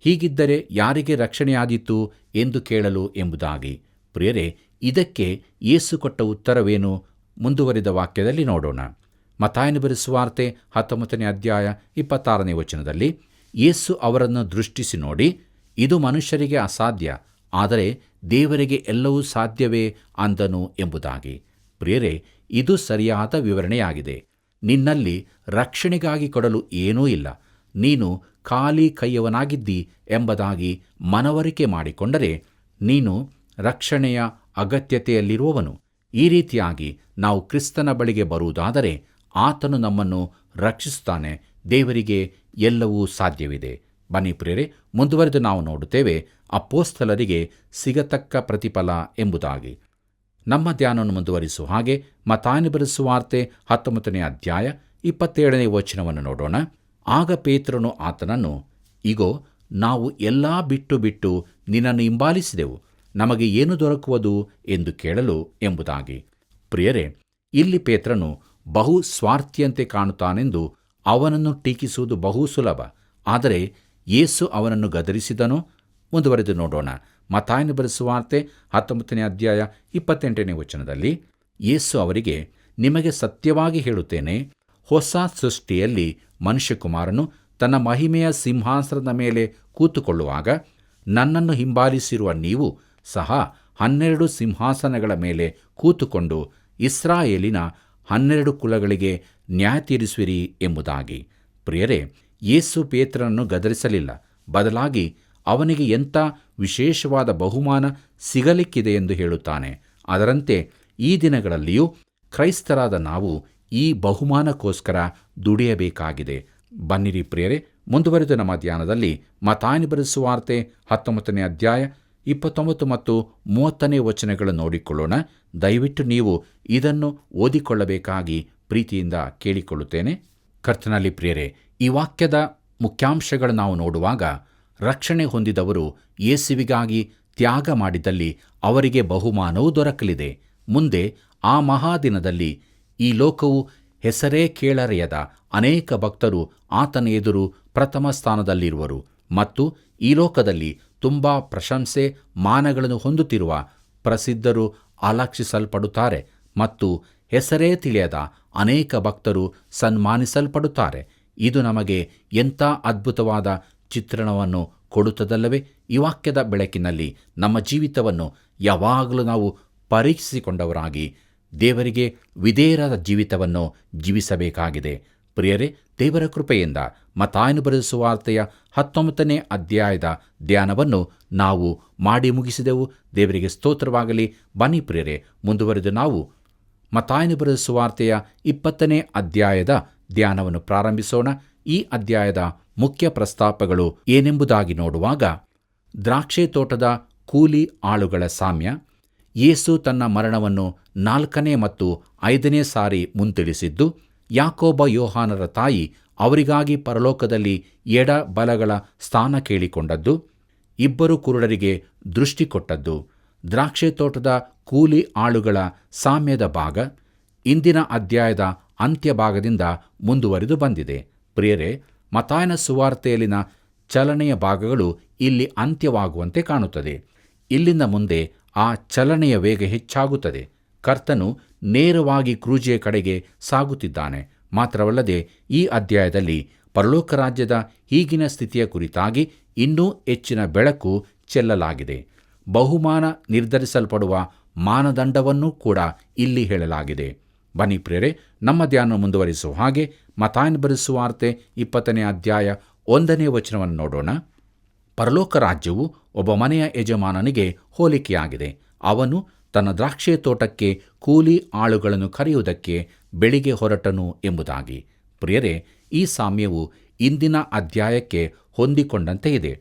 ಹೀಗಿದ್ದರೆ ಯಾರಿಗೆ ರಕ್ಷಣೆಯಾದೀತು ಎಂದು ಕೇಳಲು ಎಂಬುದಾಗಿ. ಪ್ರಿಯರೇ, ಇದಕ್ಕೆ ಯೇಸು ಕೊಟ್ಟ ಉತ್ತರವೇನು? ಮುಂದುವರಿದ ವಾಕ್ಯದಲ್ಲಿ ನೋಡೋಣ. ಮತ್ತಾಯನು ಬರೆದ ಸುವಾರ್ತೆ 19ನೇ ಅಧ್ಯಾಯ 26ನೇ ವಚನದಲ್ಲಿ, ಯೇಸು ಅವರನ್ನು ದೃಷ್ಟಿಸಿ ನೋಡಿ, ಇದು ಮನುಷ್ಯರಿಗೆ ಅಸಾಧ್ಯ, ಆದರೆ ದೇವರಿಗೆ ಎಲ್ಲವೂ ಸಾಧ್ಯವೇ ಅಂದನು ಎಂಬುದಾಗಿ. ಪ್ರಿಯರೇ, ಇದು ಸರಿಯಾದ ವಿವರಣೆಯಾಗಿದೆ. ನಿನ್ನಲ್ಲಿ ರಕ್ಷಣೆಗಾಗಿ ಕೊಡಲು ಏನೂ ಇಲ್ಲ, ನೀನು ಖಾಲಿ ಕೈಯವನಾಗಿದ್ದಿ ಎಂಬುದಾಗಿ ಮನವರಿಕೆ ಮಾಡಿಕೊಂಡರೆ ನೀನು ರಕ್ಷಣೆಯ ಅಗತ್ಯತೆಯಲ್ಲಿರುವವನು. ಈ ರೀತಿಯಾಗಿ ನಾವು ಕ್ರಿಸ್ತನ ಬಳಿಗೆ ಬರುವುದಾದರೆ ಆತನು ನಮ್ಮನ್ನು ರಕ್ಷಿಸುತ್ತಾನೆ. ದೇವರಿಗೆ ಎಲ್ಲವೂ ಸಾಧ್ಯವಿದೆ. ಬನ್ನಿ ಪ್ರಿಯರೇ, ಮುಂದುವರೆದು ನಾವು ನೋಡುತ್ತೇವೆ ಅಪೊಸ್ತಲರಿಗೆ ಸಿಗತಕ್ಕ ಪ್ರತಿಫಲ ಎಂಬುದಾಗಿ. ನಮ್ಮ ಧ್ಯಾನವನ್ನು ಮುಂದುವರಿಸುವ ಹಾಗೆ ಮತ್ತಾಯನು ಬರೆದ ಸುವಾರ್ತೆ 19ನೇ ಅಧ್ಯಾಯ 27ನೇ ವಚನವನ್ನು ನೋಡೋಣ. ಆಗ ಪೇತ್ರನು ಆತನನ್ನು, ಇಗೋ, ನಾವು ಎಲ್ಲಾ ಬಿಟ್ಟು ನಿನ್ನನ್ನು ಹಿಂಬಾಲಿಸಿದೆವು, ನಮಗೆ ಏನು ದೊರಕುವುದು ಎಂದು ಕೇಳಲು ಎಂಬುದಾಗಿ. ಪ್ರಿಯರೇ, ಇಲ್ಲಿ ಪೇತ್ರನು ಬಹು ಸ್ವಾರ್ಥಿಯಂತೆ ಕಾಣುತ್ತಾನೆಂದು ಅವನನ್ನು ಟೀಕಿಸುವುದು ಬಹು ಸುಲಭ. ಆದರೆ ಯೇಸು ಅವನನ್ನು ಗದರಿಸಿದನು. ಮುಂದುವರೆದು ನೋಡೋಣ. ಮತ್ತಾಯನು ಬರೆದ ಸುವಾರ್ತೆ 19ನೇ ಅಧ್ಯಾಯ 28ನೇ ವಚನದಲ್ಲಿ, ಯೇಸು ಅವರಿಗೆ, ನಿಮಗೆ ಸತ್ಯವಾಗಿ ಹೇಳುತ್ತೇನೆ, ಹೊಸ ಸೃಷ್ಟಿಯಲ್ಲಿ ಮನುಷ್ಯಕುಮಾರನು ತನ್ನ ಮಹಿಮೆಯ ಸಿಂಹಾಸನದ ಮೇಲೆ ಕೂತುಕೊಳ್ಳುವಾಗ ನನ್ನನ್ನು ಹಿಂಬಾಲಿಸಿರುವ ನೀವು ಸಹ 12 ಸಿಂಹಾಸನಗಳ ಮೇಲೆ ಕೂತುಕೊಂಡು ಇಸ್ರಾಯೇಲಿನ 12 ಕುಲಗಳಿಗೆ ನ್ಯಾಯ ತೀರಿಸುವಿರಿ ಎಂಬುದಾಗಿ. ಪ್ರಿಯರೇ, ಯೇಸು ಪೇತ್ರನನ್ನು ಗದರಿಸಲಿಲ್ಲ. ಬದಲಾಗಿ ಅವನಿಗೆ ಎಂಥ ವಿಶೇಷವಾದ ಬಹುಮಾನ ಸಿಗಲಿಕ್ಕಿದೆ ಎಂದು ಹೇಳುತ್ತಾನೆ. ಅದರಂತೆ ಈ ದಿನಗಳಲ್ಲಿಯೂ ಕ್ರೈಸ್ತರಾದ ನಾವು ಈ ಬಹುಮಾನಕ್ಕೋಸ್ಕರ ದುಡಿಯಬೇಕಾಗಿದೆ. ಬನ್ನಿರಿ ಪ್ರಿಯರೇ, ಮುಂದುವರೆದು ನಮ್ಮ ಧ್ಯಾನದಲ್ಲಿ ಮತ್ತಾಯನ ಬರೆದ ಸುವಾರ್ತೆ 19ನೇ ಅಧ್ಯಾಯ 29 ಮತ್ತು 30ನೇ ವಚನಗಳನ್ನು ನೋಡಿಕೊಳ್ಳೋಣ. ದಯವಿಟ್ಟು ನೀವು ಇದನ್ನು ಓದಿಕೊಳ್ಳಬೇಕಾಗಿ ಪ್ರೀತಿಯಿಂದ ಕೇಳಿಕೊಳ್ಳುತ್ತೇನೆ. ಕರ್ತನಲ್ಲಿ ಪ್ರಿಯರೇ, ಈ ವಾಕ್ಯದ ಮುಖ್ಯಾಂಶಗಳು ನಾವು ನೋಡುವಾಗ, ರಕ್ಷಣೆ ಹೊಂದಿದವರು ಯೇಸುವಿಗಾಗಿ ತ್ಯಾಗ ಮಾಡಿದಲ್ಲಿ ಅವರಿಗೆ ಬಹುಮಾನವು ದೊರಕಲಿದೆ. ಮುಂದೆ ಆ ಮಹಾದಿನದಲ್ಲಿ ಈ ಲೋಕವು ಹೆಸರೇ ಕೇಳರೆಯದ ಅನೇಕ ಭಕ್ತರು ಆತನ ಎದುರು ಪ್ರಥಮ ಸ್ಥಾನದಲ್ಲಿರುವರು ಮತ್ತು ಈ ಲೋಕದಲ್ಲಿ ತುಂಬ ಪ್ರಶಂಸೆ ಮಾನಗಳನ್ನು ಹೊಂದುತ್ತಿರುವ ಪ್ರಸಿದ್ಧರು ಅಲಕ್ಷಿಸಲ್ಪಡುತ್ತಾರೆ ಮತ್ತು ಹೆಸರೇ ತಿಳಿಯದ ಅನೇಕ ಭಕ್ತರು ಸನ್ಮಾನಿಸಲ್ಪಡುತ್ತಾರೆ. ಇದು ನಮಗೆ ಎಂಥ ಅದ್ಭುತವಾದ ಚಿತ್ರಣವನ್ನು ಕೊಡುತ್ತದಲ್ಲವೇ? ಈ ವಾಕ್ಯದ ಬೆಳಕಿನಲ್ಲಿ ನಮ್ಮ ಜೀವಿತವನ್ನು ಯಾವಾಗಲೂ ನಾವು ಪರೀಕ್ಷಿಸಿಕೊಂಡವರಾಗಿ ದೇವರಿಗೆ ವಿಧೇಯರಾದ ಜೀವಿತವನ್ನು ಜೀವಿಸಬೇಕಾಗಿದೆ. ಪ್ರಿಯರೇ, ದೇವರ ಕೃಪೆಯಿಂದ ಮತ್ತಾಯನು ಬರೆದ ಸುವಾರ್ತೆಯ 19ನೇ ಅಧ್ಯಾಯದ ಧ್ಯಾನವನ್ನು ನಾವು ಮಾಡಿ ಮುಗಿಸಿದೆವು. ದೇವರಿಗೆ ಸ್ತೋತ್ರವಾಗಲಿ. ಬನ್ನಿ ಪ್ರಿಯರೇ, ಮುಂದುವರೆದು ನಾವು ಮತ್ತಾಯನು ಬರೆದ ಸುವಾರ್ತೆಯ 20ನೇ ಅಧ್ಯಾಯದ ಧ್ಯಾನವನ್ನು ಪ್ರಾರಂಭಿಸೋಣ. ಈ ಅಧ್ಯಾಯದ ಮುಖ್ಯ ಪ್ರಸ್ತಾಪಗಳು ಏನೆಂಬುದಾಗಿ ನೋಡುವಾಗ, ದ್ರಾಕ್ಷೆ ತೋಟದ ಕೂಲಿ ಆಳುಗಳ ಸಾಮ್ಯ, ಯೇಸು ತನ್ನ ಮರಣವನ್ನು 4ನೇ ಮತ್ತು 5ನೇ ಸಾರಿ ಮುಂತಿಳಿಸಿದ್ದು, ಯಾಕೋಬ ಯೋಹಾನರ ತಾಯಿ ಅವರಿಗಾಗಿ ಪರಲೋಕದಲ್ಲಿ ಎಡ ಬಲಗಳ ಸ್ಥಾನ ಕೇಳಿಕೊಂಡದ್ದು, ಇಬ್ಬರು ಕುರುಡರಿಗೆ ದೃಷ್ಟಿ ಕೊಟ್ಟದ್ದು, ದ್ರಾಕ್ಷೆ ತೋಟದ ಕೂಲಿ ಆಳುಗಳ ಸಾಮ್ಯದ ಭಾಗ ಇಂದಿನ ಅಧ್ಯಾಯದ ಅಂತ್ಯಭಾಗದಿಂದ ಮುಂದುವರಿದು ಬಂದಿದೆ. ಪ್ರಿಯರೇ, ಮತ್ತಾಯನ ಸುವಾರ್ತೆಯಲ್ಲಿನ ಚಲನೆಯ ಭಾಗಗಳು ಇಲ್ಲಿ ಅಂತ್ಯವಾಗುವಂತೆ ಕಾಣುತ್ತದೆ. ಇಲ್ಲಿಂದ ಮುಂದೆ ಆ ಚಲನೆಯ ವೇಗ ಹೆಚ್ಚಾಗುತ್ತದೆ. ಕರ್ತನು ನೇರವಾಗಿ ಕ್ರೂಜೆಯ ಕಡೆಗೆ ಸಾಗುತ್ತಿದ್ದಾನೆ. ಮಾತ್ರವಲ್ಲದೆ ಈ ಅಧ್ಯಾಯದಲ್ಲಿ ಪರಲೋಕ ರಾಜ್ಯದ ಈಗಿನ ಸ್ಥಿತಿಯ ಕುರಿತಾಗಿ ಇನ್ನೂ ಹೆಚ್ಚಿನ ಬೆಳಕು ಚೆಲ್ಲಲಾಗಿದೆ. ಬಹುಮಾನ ನಿರ್ಧರಿಸಲ್ಪಡುವ ಮಾನದಂಡವನ್ನೂ ಕೂಡ ಇಲ್ಲಿ ಹೇಳಲಾಗಿದೆ. ಬನ್ನಿ ಪ್ರಿಯರೇ, ನಮ್ಮ ಧ್ಯಾನ ಮುಂದುವರಿಸುವ ಹಾಗೆ ಮತ್ತಾಯನ ಬರೆದ ಸುವಾರ್ತೆ 20ನೇ ಅಧ್ಯಾಯ 1ನೇ ವಚನವನ್ನು ನೋಡೋಣ. ಪರಲೋಕ ರಾಜ್ಯವು ಒಬ್ಬ ಮನೆಯ ಯಜಮಾನನಿಗೆ ಹೋಲಿಕೆಯಾಗಿದೆ. ಅವನು ತನ್ನ ದ್ರಾಕ್ಷೆ ತೋಟಕ್ಕೆ ಕೂಲಿ ಆಳುಗಳನ್ನು ಕರೆಯುವುದಕ್ಕೆ ಬೆಳಿಗ್ಗೆ ಹೊರಟನು ಎಂಬುದಾಗಿ. ಪ್ರಿಯರೇ, ಈ ಸಾಮ್ಯವು ಇಂದಿನ ಅಧ್ಯಾಯಕ್ಕೆ ಹೊಂದಿಕೊಂಡಂತೆ ಇದೆ.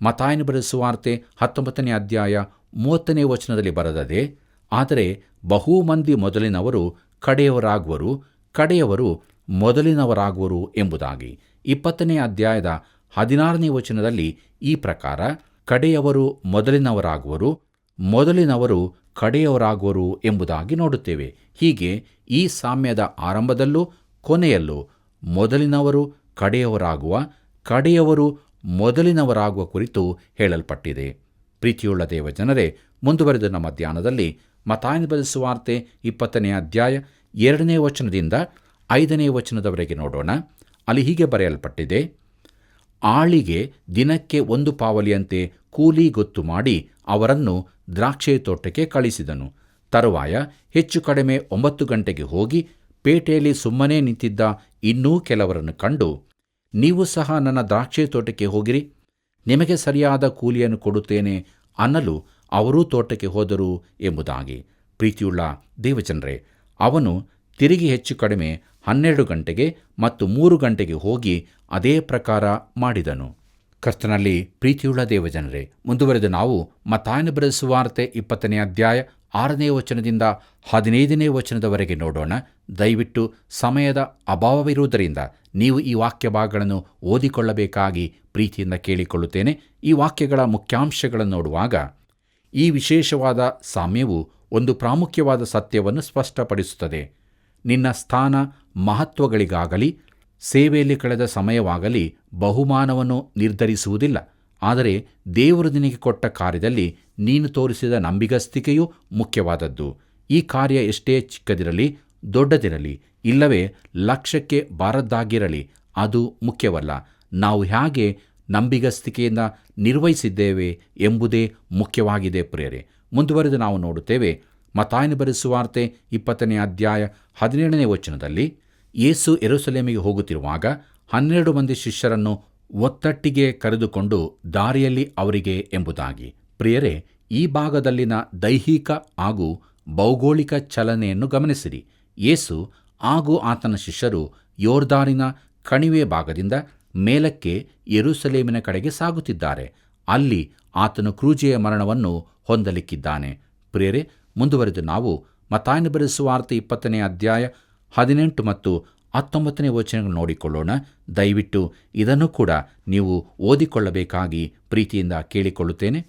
ಮತ್ತಾಯನ ಬರೆದ ಸುವಾರ್ತೆ 19ನೇ ಅಧ್ಯಾಯ 30ನೇ ವಚನದಲ್ಲಿ ಬರೆದದೆ, ಆದರೆ ಬಹು ಮಂದಿ ಮೊದಲಿನವರು ಕಡೆಯವರಾಗುವರು, ಕಡೆಯವರು ಮೊದಲಿನವರಾಗುವರು ಎಂಬುದಾಗಿ. 20ನೇ ಅಧ್ಯಾಯದ 16ನೇ ವಚನದಲ್ಲಿ ಈ ಪ್ರಕಾರ ಕಡೆಯವರು ಮೊದಲಿನವರಾಗುವರು, ಮೊದಲಿನವರು ಕಡೆಯವರಾಗುವರು ಎಂಬುದಾಗಿ ನೋಡುತ್ತೇವೆ. ಹೀಗೆ ಈ ಸಾಮ್ಯದ ಆರಂಭದಲ್ಲೂ ಕೊನೆಯಲ್ಲೂ ಮೊದಲಿನವರು ಕಡೆಯವರಾಗುವ, ಕಡೆಯವರು ಮೊದಲಿನವರಾಗುವ ಕುರಿತು ಹೇಳಲ್ಪಟ್ಟಿದೆ. ಪ್ರೀತಿಯುಳ್ಳ ದೇವಜನರೇ, ಮುಂದುವರೆದ ನಮ್ಮ ಧ್ಯಾನದಲ್ಲಿ ಮತ್ತಾಯನ ಬರೆದ ಸುವಾರ್ತೆ 20ನೇ ಅಧ್ಯಾಯ 2ನೇ ವಚನದಿಂದ 5ನೇ ವಚನದವರೆಗೆ ನೋಡೋಣ. ಅಲ್ಲಿ ಹೀಗೆ ಬರೆಯಲ್ಪಟ್ಟಿದೆ, ಆಳಿಗೆ ದಿನಕ್ಕೆ 1 ಪಾವಲಿಯಂತೆ ಕೂಲಿ ಗೊತ್ತು ಮಾಡಿ ಅವರನ್ನು ದ್ರಾಕ್ಷೆ ತೋಟಕ್ಕೆ ಕಳಿಸಿದನು. ತರುವಾಯ ಹೆಚ್ಚು ಕಡಿಮೆ 9 ಗಂಟೆಗೆ ಹೋಗಿ ಪೇಟೆಯಲ್ಲಿ ಸುಮ್ಮನೆ ನಿಂತಿದ್ದ ಇನ್ನೂ ಕೆಲವರನ್ನು ಕಂಡು, ನೀವು ಸಹ ನನ್ನ ದ್ರಾಕ್ಷೆ ತೋಟಕ್ಕೆ ಹೋಗಿರಿ, ನಿಮಗೆ ಸರಿಯಾದ ಕೂಲಿಯನ್ನು ಕೊಡುತ್ತೇನೆ ಅನ್ನಲು ಅವರೂ ತೋಟಕ್ಕೆ ಹೋದರು ಎಂಬುದಾಗಿ. ಪ್ರೀತಿಯುಳ್ಳ ದೇವಜನರೇ, ಅವನು ತಿರುಗಿ ಹೆಚ್ಚು ಕಡಿಮೆ 12 ಗಂಟೆಗೆ ಮತ್ತು 3 ಗಂಟೆಗೆ ಹೋಗಿ ಅದೇ ಪ್ರಕಾರ ಮಾಡಿದನು. ಕರ್ತನಲ್ಲಿ ಪ್ರೀತಿಯುಳ್ಳ ದೇವಜನರೇ, ಮುಂದುವರೆದು ನಾವು ಮತ್ತಾಯನ ಬರೆದ ಸುವಾರ್ತೆ 20ನೇ ಅಧ್ಯಾಯ 6ನೇ ವಚನದಿಂದ 15ನೇ ವಚನದವರೆಗೆ ನೋಡೋಣ. ದಯವಿಟ್ಟು ಸಮಯದ ಅಭಾವವಿರುವುದರಿಂದ ನೀವು ಈ ವಾಕ್ಯ ಭಾಗಗಳನ್ನು ಓದಿಕೊಳ್ಳಬೇಕಾಗಿ ಪ್ರೀತಿಯಿಂದ ಕೇಳಿಕೊಳ್ಳುತ್ತೇನೆ. ಈ ವಾಕ್ಯಗಳ ಮುಖ್ಯಾಂಶಗಳನ್ನು ನೋಡುವಾಗ, ಈ ವಿಶೇಷವಾದ ಸಾಮ್ಯವು ಒಂದು ಪ್ರಾಮುಖ್ಯವಾದ ಸತ್ಯವನ್ನು ಸ್ಪಷ್ಟಪಡಿಸುತ್ತದೆ. ನಿನ್ನ ಸ್ಥಾನ ಮಹತ್ವಗಳಿಗಾಗಲಿ ಸೇವೆಯಲ್ಲಿ ಕಳೆದ ಸಮಯವಾಗಲಿ ಬಹುಮಾನವನ್ನು ನಿರ್ಧರಿಸುವುದಿಲ್ಲ. ಆದರೆ ದೇವರು ನಿನಗೆ ಕೊಟ್ಟ ಕಾರ್ಯದಲ್ಲಿ ನೀನು ತೋರಿಸಿದ ನಂಬಿಗಸ್ತಿಕೆಯೂ ಮುಖ್ಯವಾದದ್ದು. ಈ ಕಾರ್ಯ ಎಷ್ಟೇ ಚಿಕ್ಕದಿರಲಿ, ದೊಡ್ಡದಿರಲಿ, ಇಲ್ಲವೇ ಲಕ್ಷ್ಯಕ್ಕೆ ಬಾರದ್ದಾಗಿರಲಿ, ಅದು ಮುಖ್ಯವಲ್ಲ. ನಾವು ಹೇಗೆ ನಂಬಿಗಸ್ತಿಕೆಯಿಂದ ನಿರ್ವಹಿಸಿದ್ದೇವೆ ಎಂಬುದೇ ಮುಖ್ಯವಾಗಿದೆ. ಪ್ರಿಯರೇ, ಮುಂದುವರೆದು ನಾವು ನೋಡುತ್ತೇವೆ. ಮತ್ತಾಯನ ಬರೆದ ಸುವಾರ್ತೆ 20ನೇ ಅಧ್ಯಾಯ 17ನೇ ವಚನದಲ್ಲಿ, ಯೇಸು ಯೆರೂಸಲೇಮಿಗೆ ಹೋಗುತ್ತಿರುವಾಗ 12 ಮಂದಿ ಶಿಷ್ಯರನ್ನು ಒತ್ತಟ್ಟಿಗೆ ಕರೆದುಕೊಂಡು ದಾರಿಯಲ್ಲಿ ಅವರಿಗೆ ಎಂಬುದಾಗಿ. ಪ್ರಿಯರೇ, ಈ ಭಾಗದಲ್ಲಿನ ದೈಹಿಕ ಹಾಗೂ ಭೌಗೋಳಿಕ ಚಲನೆಯನ್ನು ಗಮನಿಸಿರಿ. ಯೇಸು ಹಾಗೂ ಆತನ ಶಿಷ್ಯರು ಯೋರ್ದಾನಿನ ಕಣಿವೆ ಭಾಗದಿಂದ ಮೇಲಕ್ಕೆ ಯೆರೂಸಲೇಮಿನ ಕಡೆಗೆ ಸಾಗುತ್ತಿದ್ದಾರೆ. ಅಲ್ಲಿ ಆತನು ಕ್ರೂಜೆಯ ಮರಣವನ್ನು ಹೊಂದಲಿಕ್ಕಿದ್ದಾನೆ. ಪ್ರಿಯರೇ, ಮುಂದುವರೆದು ನಾವು ಮತ್ತಾಯನ ಬರೆದ ಸುವಾರ್ತೆ 20ನೇ ಅಧ್ಯಾಯ 18 ಮತ್ತು 19ನೇ ವಚನಗಳನ್ನು ನೋಡಿಕೊಳ್ಳೋಣ. ದಯವಿಟ್ಟು ಇದನ್ನು ಕೂಡ ನೀವು ಓದಿಕೊಳ್ಳಬೇಕಾಗಿ ಪ್ರೀತಿಯಿಂದ ಕೇಳಿಕೊಳ್ಳುತ್ತೇನೆ.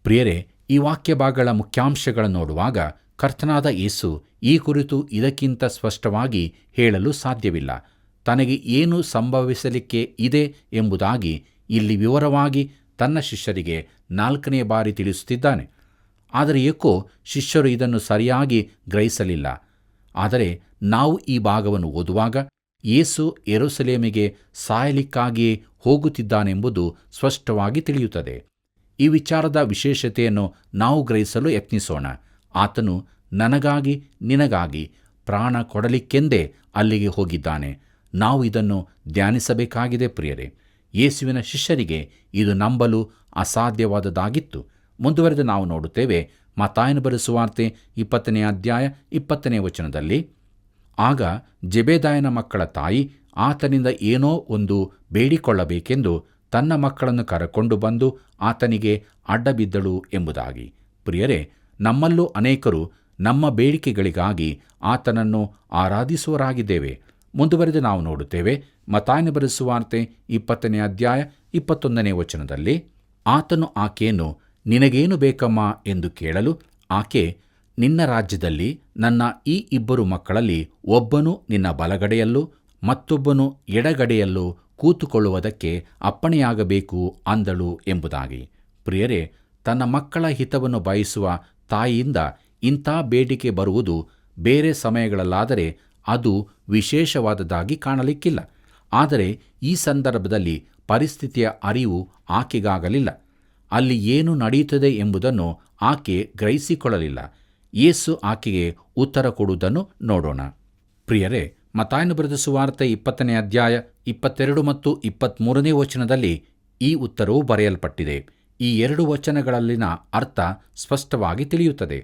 ಪ್ರಿಯರೇ, ಈ ವಾಕ್ಯ ಭಾಗಗಳ ಮುಖ್ಯಾಂಶಗಳನ್ನು ನೋಡುವಾಗ ಕರ್ತನಾದ ಯೇಸು ಈ ಕುರಿತು ಇದಕ್ಕಿಂತ ಸ್ಪಷ್ಟವಾಗಿ ಹೇಳಲು ಸಾಧ್ಯವಿಲ್ಲ. ತನಗೆ ಏನು ಸಂಭವಿಸಲಿಕ್ಕೆ ಇದೆ ಎಂಬುದಾಗಿ ಇಲ್ಲಿ ವಿವರವಾಗಿ ತನ್ನ ಶಿಷ್ಯರಿಗೆ 4ನೇ ಬಾರಿ ತಿಳಿಸುತ್ತಿದ್ದಾನೆ. ಆದರೆ ಏಕೋ ಶಿಷ್ಯರು ಇದನ್ನು ಸರಿಯಾಗಿ ಗ್ರಹಿಸಲಿಲ್ಲ. ಆದರೆ ನಾವು ಈ ಭಾಗವನ್ನು ಓದುವಾಗ ಯೇಸು ಯೆರೂಸಲೇಮಿಗೆ ಸಾಯಲಿಕ್ಕಾಗಿಯೇ ಹೋಗುತ್ತಿದ್ದಾನೆಂಬುದು ಸ್ಪಷ್ಟವಾಗಿ ತಿಳಿಯುತ್ತದೆ. ಈ ವಿಚಾರದ ವಿಶೇಷತೆಯನ್ನು ನಾವು ಗ್ರಹಿಸಲು ಯತ್ನಿಸೋಣ. ಆತನು ನನಗಾಗಿ ನಿನಗಾಗಿ ಪ್ರಾಣ ಕೊಡಲಿಕ್ಕೆಂದೇ ಅಲ್ಲಿಗೆ ಹೋಗಿದ್ದಾನೆ. ನಾವು ಇದನ್ನು ಧ್ಯಾನಿಸಬೇಕಾಗಿದೆ. ಪ್ರಿಯರೇ, ಯೇಸುವಿನ ಶಿಷ್ಯರಿಗೆ ಇದು ನಂಬಲು ಅಸಾಧ್ಯವಾದದ್ದಾಗಿತ್ತು. ಮುಂದುವರೆದು ನಾವು ನೋಡುತ್ತೇವೆ ಮತ್ತಾಯನ ಬರೆದ ಸುವಾರ್ತೆ 20ನೇ ಅಧ್ಯಾಯ 20ನೇ ವಚನದಲ್ಲಿ, ಆಗ ಜೆಬೆದಾಯನ ಮಕ್ಕಳ ತಾಯಿ ಆತನಿಂದ ಏನೋ ಒಂದು ಬೇಡಿಕೊಳ್ಳಬೇಕೆಂದು ತನ್ನ ಮಕ್ಕಳನ್ನು ಕರಕೊಂಡು ಬಂದು ಆತನಿಗೆ ಅಡ್ಡಬಿದ್ದಳು ಎಂಬುದಾಗಿ. ಪ್ರಿಯರೇ, ನಮ್ಮಲ್ಲೂ ಅನೇಕರು ನಮ್ಮ ಬೇಡಿಕೆಗಳಿಗಾಗಿ ಆತನನ್ನು ಆರಾಧಿಸುವರಾಗಿದ್ದೇವೆ. ಮುಂದುವರೆದು ನಾವು ನೋಡುತ್ತೇವೆ ಮತ್ತಾಯನ ಬರೆದ ಸುವಾರ್ತೆ 20ನೇ ಅಧ್ಯಾಯ 21ನೇ ವಚನದಲ್ಲಿ, ಆತನು ಆಕೆಯನ್ನು ನಿನಗೇನು ಬೇಕಮ್ಮ ಎಂದು ಕೇಳಲು ಆಕೆ, ನಿನ್ನ ರಾಜ್ಯದಲ್ಲಿ ನನ್ನ ಈ 2 ಮಕ್ಕಳಲ್ಲಿ ಒಬ್ಬನು ನಿನ್ನ ಬಲಗಡೆಯಲ್ಲೂ ಮತ್ತೊಬ್ಬನು ಎಡಗಡೆಯಲ್ಲೂ ಕೂತುಕೊಳ್ಳುವುದಕ್ಕೆ ಅಪ್ಪಣೆಯಾಗಬೇಕು ಅಂದಳು ಎಂಬುದಾಗಿ. ಪ್ರಿಯರೇ, ತನ್ನ ಮಕ್ಕಳ ಹಿತವನ್ನು ಬಯಸುವ ತಾಯಿಯಿಂದ ಇಂಥ ಬೇಡಿಕೆ ಬರುವುದು ಬೇರೆ ಸಮಯಗಳಲ್ಲಾದರೆ ಅದು ವಿಶೇಷವಾದದ್ದಾಗಿ ಕಾಣಲಿಕ್ಕಿಲ್ಲ. ಆದರೆ ಈ ಸಂದರ್ಭದಲ್ಲಿ ಪರಿಸ್ಥಿತಿಯ ಅರಿವು ಆಕೆಗಾಗಲಿಲ್ಲ. ಅಲ್ಲಿ ಏನು ನಡೆಯುತ್ತದೆ ಎಂಬುದನ್ನು ಆಕೆ ಗ್ರಹಿಸಿಕೊಳ್ಳಲಿಲ್ಲ. ಯೇಸು ಆಕೆಗೆ ಉತ್ತರ ಕೊಡುವುದನ್ನು ನೋಡೋಣ. ಪ್ರಿಯರೇ, ಮತ್ತಾಯನ ಬರೆದ ಸುವಾರ್ತೆ 20ನೇ ಅಧ್ಯಾಯ 22 ಮತ್ತು 23ನೇ ವಚನದಲ್ಲಿ ಈ ಉತ್ತರವು ಬರೆಯಲ್ಪಟ್ಟಿದೆ. ಈ 2 ವಚನಗಳಲ್ಲಿನ ಅರ್ಥ ಸ್ಪಷ್ಟವಾಗಿ ತಿಳಿಯುತ್ತದೆ.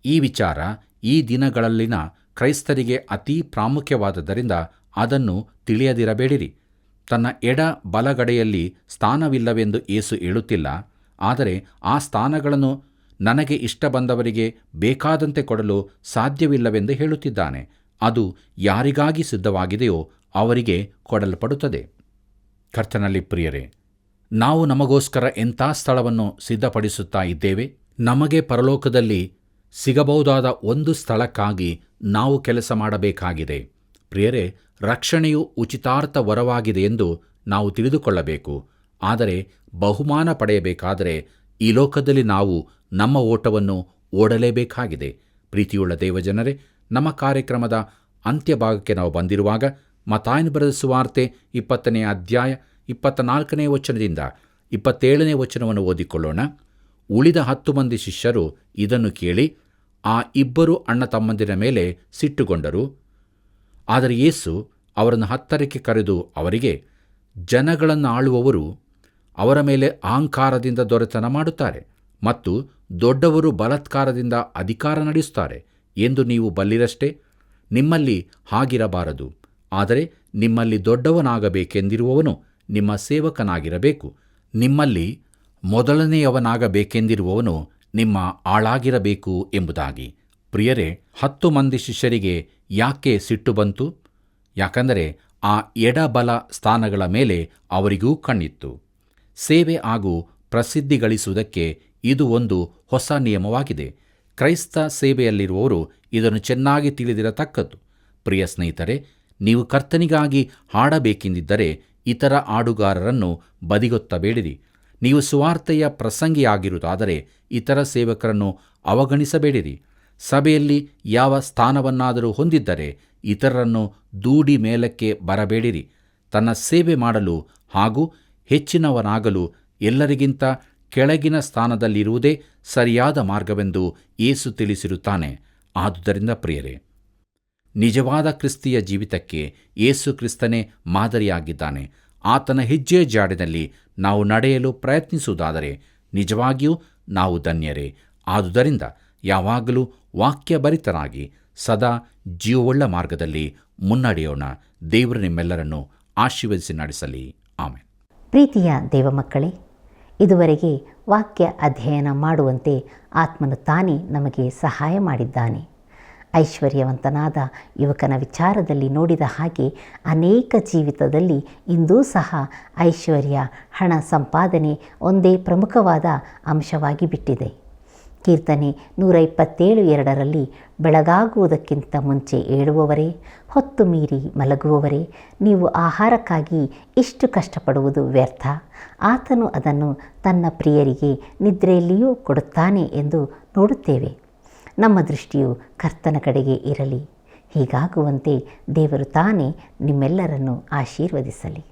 ಈ ವಿಚಾರ ಈ ದಿನಗಳಲ್ಲಿನ ಕ್ರೈಸ್ತರಿಗೆ ಅತೀ ಪ್ರಾಮುಖ್ಯವಾದದ್ದರಿಂದ ಅದನ್ನು ತಿಳಿಯದಿರಬೇಡಿರಿ. ತನ್ನ ಎಡ ಬಲಗಡೆಯಲ್ಲಿ ಸ್ಥಾನವಿಲ್ಲವೆಂದು ಯೇಸು ಹೇಳುತ್ತಿಲ್ಲ. ಆದರೆ ಆ ಸ್ಥಾನಗಳನ್ನು ನನಗೆ ಇಷ್ಟ ಬಂದವರಿಗೆ ಬೇಕಾದಂತೆ ಕೊಡಲು ಸಾಧ್ಯವಿಲ್ಲವೆಂದು ಹೇಳುತ್ತಿದ್ದಾನೆ. ಅದು ಯಾರಿಗಾಗಿ ಸಿದ್ಧವಾಗಿದೆಯೋ ಅವರಿಗೆ ಕೊಡಲ್ಪಡುತ್ತದೆ. ಕರ್ತನಲ್ಲಿ ಪ್ರಿಯರೇ, ನಾವು ನಮಗೋಸ್ಕರ ಎಂಥ ಸ್ಥಳವನ್ನು ಸಿದ್ಧಪಡಿಸುತ್ತಾ ಇದ್ದೇವೆ. ನಮಗೆ ಪರಲೋಕದಲ್ಲಿ ಸಿಗಬಹುದಾದ ಒಂದು ಸ್ಥಳಕ್ಕಾಗಿ ನಾವು ಕೆಲಸ ಮಾಡಬೇಕಾಗಿದೆ. ಪ್ರಿಯರೇ, ರಕ್ಷಣೆಯು ಉಚಿತಾರ್ಥ ವರವಾಗಿದೆ ಎಂದು ನಾವು ತಿಳಿದುಕೊಳ್ಳಬೇಕು. ಆದರೆ ಬಹುಮಾನ ಪಡೆಯಬೇಕಾದರೆ ಈ ಲೋಕದಲ್ಲಿ ನಾವು ನಮ್ಮ ಓಟವನ್ನು ಓಡಲೇಬೇಕಾಗಿದೆ. ಪ್ರೀತಿಯುಳ್ಳ ದೇವಜನರೇ, ನಮ್ಮ ಕಾರ್ಯಕ್ರಮದ ಅಂತ್ಯಭಾಗಕ್ಕೆ ನಾವು ಬಂದಿರುವಾಗ ಮತ್ತಾಯನ ಬರೆದ ಸುವಾರ್ತೆ 20ನೇ ಅಧ್ಯಾಯ 24ನೇ ವಚನದಿಂದ 27ನೇ ವಚನವನ್ನು ಓದಿಕೊಳ್ಳೋಣ. ಉಳಿದ 10 ಮಂದಿ ಶಿಷ್ಯರು ಇದನ್ನು ಕೇಳಿ ಆ 2 ಅಣ್ಣ ತಮ್ಮಂದಿರ ಮೇಲೆ ಸಿಟ್ಟುಗೊಂಡರು. ಆದರೆ ಯೇಸು ಅವರನ್ನು ಹತ್ತರಕ್ಕೆ ಕರೆದು ಅವರಿಗೆ, ಜನಗಳನ್ನು ಆಳುವವರು ಅವರ ಮೇಲೆ ಅಹಂಕಾರದಿಂದ ದೊರೆತನ ಮಾಡುತ್ತಾರೆ ಮತ್ತು ದೊಡ್ಡವರು ಬಲಾತ್ಕಾರದಿಂದ ಅಧಿಕಾರ ನಡೆಸುತ್ತಾರೆ ಎಂದು ನೀವು ಬಲ್ಲಿರಷ್ಟೇ. ನಿಮ್ಮಲ್ಲಿ ಹಾಗಿರಬಾರದು. ಆದರೆ ನಿಮ್ಮಲ್ಲಿ ದೊಡ್ಡವನಾಗಬೇಕೆಂದಿರುವವನು ನಿಮ್ಮ ಸೇವಕನಾಗಿರಬೇಕು. ನಿಮ್ಮಲ್ಲಿ ಮೊದಲನೆಯವನಾಗಬೇಕೆಂದಿರುವವನು ನಿಮ್ಮ ಆಳಾಗಿರಬೇಕು ಎಂಬುದಾಗಿ. ಪ್ರಿಯರೇ, 10 ಮಂದಿ ಶಿಷ್ಯರಿಗೆ ಯಾಕೆ ಸಿಟ್ಟು ಬಂತು? ಯಾಕಂದರೆ ಆ ಎಡಬಲ ಸ್ಥಾನಗಳ ಮೇಲೆ ಅವರಿಗೂ ಕಣ್ಣಿತ್ತು. ಸೇವೆ ಹಾಗೂ ಪ್ರಸಿದ್ಧಿ ಗಳಿಸುವುದಕ್ಕೆ ಇದು ಒಂದು ಹೊಸ ನಿಯಮವಾಗಿದೆ. ಕ್ರೈಸ್ತ ಸೇವೆಯಲ್ಲಿರುವವರು ಇದನ್ನು ಚೆನ್ನಾಗಿ ತಿಳಿದಿರತಕ್ಕದ್ದು. ಪ್ರಿಯ ಸ್ನೇಹಿತರೆ, ನೀವು ಕರ್ತನಿಗಾಗಿ ಹಾಡಬೇಕೆಂದಿದ್ದರೆ ಇತರ ಹಾಡುಗಾರರನ್ನು ಬದಿಗೊತ್ತಬೇಡಿರಿ. ನೀವು ಸುವಾರ್ತೆಯ ಪ್ರಸಂಗಿಯಾಗಿರುವುದಾದರೆ ಇತರ ಸೇವಕರನ್ನು ಅವಗಣಿಸಬೇಡಿರಿ. ಸಭೆಯಲ್ಲಿ ಯಾವ ಸ್ಥಾನವನ್ನಾದರೂ ಹೊಂದಿದ್ದರೆ ಇತರರನ್ನು ದೂಡಿ ಮೇಲಕ್ಕೆ ಬರಬೇಡಿರಿ. ತನ್ನ ಸೇವೆ ಮಾಡಲು ಹಾಗೂ ಹೆಚ್ಚಿನವನಾಗಲು ಎಲ್ಲರಿಗಿಂತ ಕೆಳಗಿನ ಸ್ಥಾನದಲ್ಲಿರುವುದೇ ಸರಿಯಾದ ಮಾರ್ಗವೆಂದು ಯೇಸು ತಿಳಿಸಿರುತ್ತಾನೆ. ಆದುದರಿಂದ ಪ್ರಿಯರೇ, ನಿಜವಾದ ಕ್ರಿಸ್ತಿಯ ಜೀವಿತಕ್ಕೆ ಯೇಸು ಕ್ರಿಸ್ತನೇ ಮಾದರಿಯಾಗಿದ್ದಾನೆ. ಆತನ ಹೆಜ್ಜೆಯ ಜಾಡಿನಲ್ಲಿ ನಾವು ನಡೆಯಲು ಪ್ರಯತ್ನಿಸುವುದಾದರೆ ನಿಜವಾಗಿಯೂ ನಾವು ಧನ್ಯರೇ. ಆದುದರಿಂದ ಯಾವಾಗಲೂ ವಾಕ್ಯಭರಿತರಾಗಿ ಸದಾ ಜೀವವುಳ್ಳ ಮಾರ್ಗದಲ್ಲಿ ಮುನ್ನಡೆಯೋಣ. ದೇವರು ನಿಮ್ಮೆಲ್ಲರನ್ನು ಆಶೀರ್ವದಿಸಿ ನಡೆಸಲಿ. ಆಮೆನ್. ಪ್ರೀತಿಯ ದೇವಮಕ್ಕಳೇ, ಇದುವರೆಗೆ ವಾಕ್ಯ ಅಧ್ಯಯನ ಮಾಡುವಂತೆ ಆತ್ಮನು ತಾನೇ ನಮಗೆ ಸಹಾಯ ಮಾಡಿದ್ದಾನೆ. ಐಶ್ವರ್ಯವಂತನಾದ ಯುವಕನ ವಿಚಾರದಲ್ಲಿ ನೋಡಿದ ಹಾಗೆ ಅನೇಕ ಜೀವಿತದಲ್ಲಿ ಇಂದೂ ಸಹ ಐಶ್ವರ್ಯ, ಹಣ ಸಂಪಾದನೆ ಒಂದೇ ಪ್ರಮುಖವಾದ ಅಂಶವಾಗಿ ಬಿಟ್ಟಿದೆ. ಕೀರ್ತನೆ 127:2 ಬೆಳಗಾಗುವುದಕ್ಕಿಂತ ಮುಂಚೆ ಏಳುವವರೇ, ಹೊತ್ತು ಮೀರಿ ಮಲಗುವವರೇ, ನೀವು ಆಹಾರಕ್ಕಾಗಿ ಇಷ್ಟು ಕಷ್ಟಪಡುವುದು ವ್ಯರ್ಥ. ಆತನು ಅದನ್ನು ತನ್ನ ಪ್ರಿಯರಿಗೆ ನಿದ್ರೆಯಲ್ಲಿಯೂ ಕೊಡುತ್ತಾನೆ ಎಂದು ನೋಡುತ್ತೇವೆ. ನಮ್ಮ ದೃಷ್ಟಿಯು ಕರ್ತನ ಕಡೆಗೆ ಇರಲಿ. ಹೀಗಾಗುವಂತೆ ದೇವರು ತಾನೇ ನಿಮ್ಮೆಲ್ಲರನ್ನು ಆಶೀರ್ವದಿಸಲಿ.